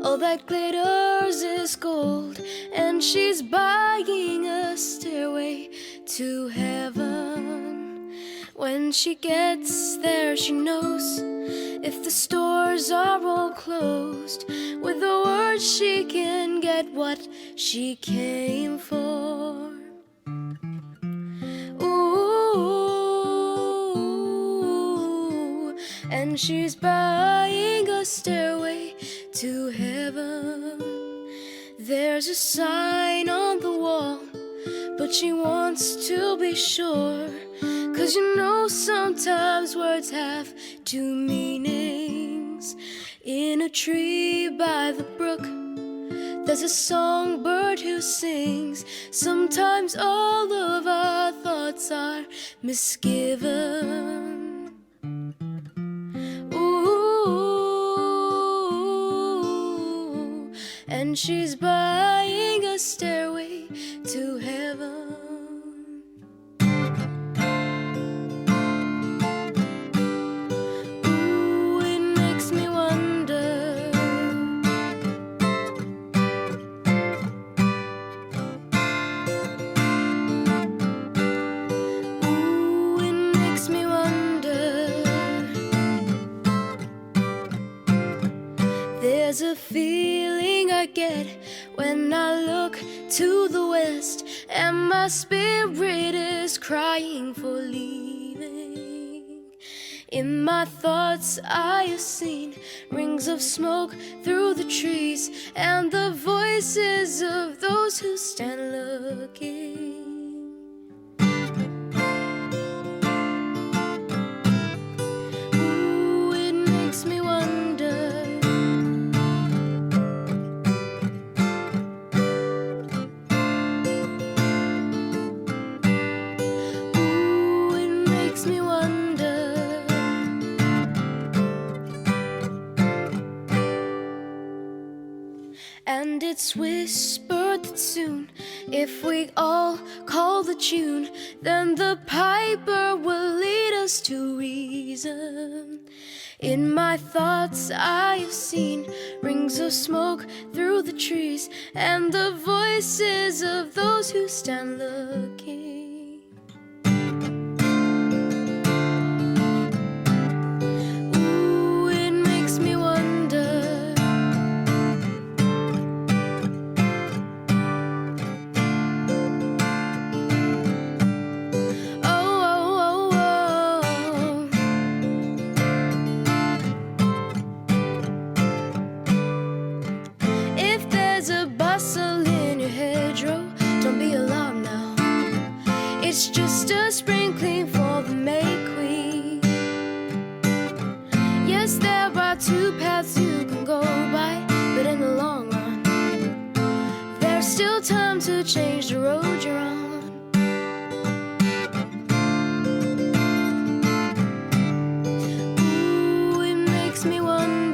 All that glitters is gold, and she's buying a stairway to heaven. When she gets there, she knows if the stores are all closed, with a word she can get what she came for. Ooh, and she's buying a stairway to heaven. There's a sign on the wall, but she wants to be sure, 'cause you know sometimes words have two meanings. In a tree by the brook, there's a songbird who sings. Sometimes all of our thoughts are misgiven. Ooh, and she's buying a stairway to heaven. There's a feeling I get when I look to the west, and my spirit is crying for leaving. In my thoughts I have seen rings of smoke through the trees, and the voices of those who stand looking. And it's whispered that soon, if we all call the tune, then the piper will lead us to reason. In my thoughts I have seen rings of smoke through the trees, and the voices of those who stand looking. It's just a sprinkling for the May Queen. Yes, there are two paths you can go by, but in the long run, there's still time to change the road you're on. Ooh, it makes me wonder.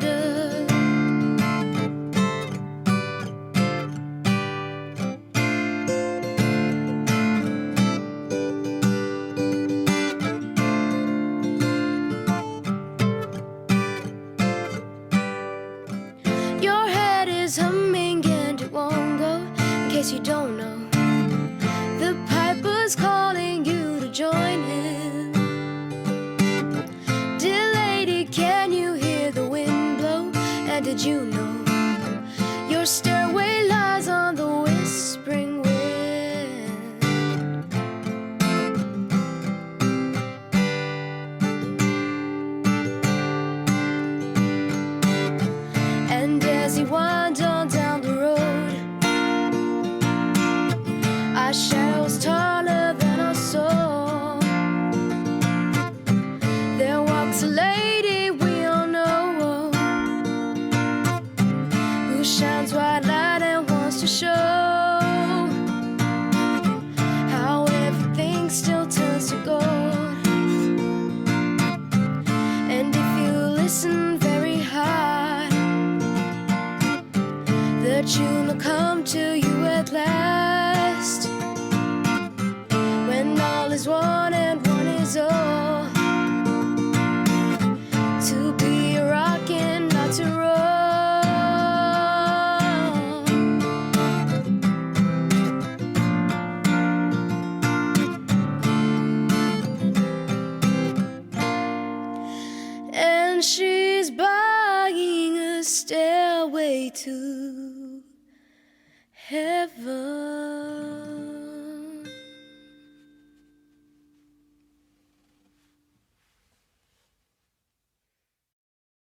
Humming and it won't go. In case you don't know, the piper's calling you to join him. Dear lady, can you hear the wind blow? And did you know your stairway lies on the whispering wind? And as he winds on down the road, our shadows taller than our soul. There walks a lady we all know, who shines white light and wants to show how everything still turns to gold. And if you listen very hard, the tune will come to you at last, when all is one and one is all. To be rockin', not to roll. way to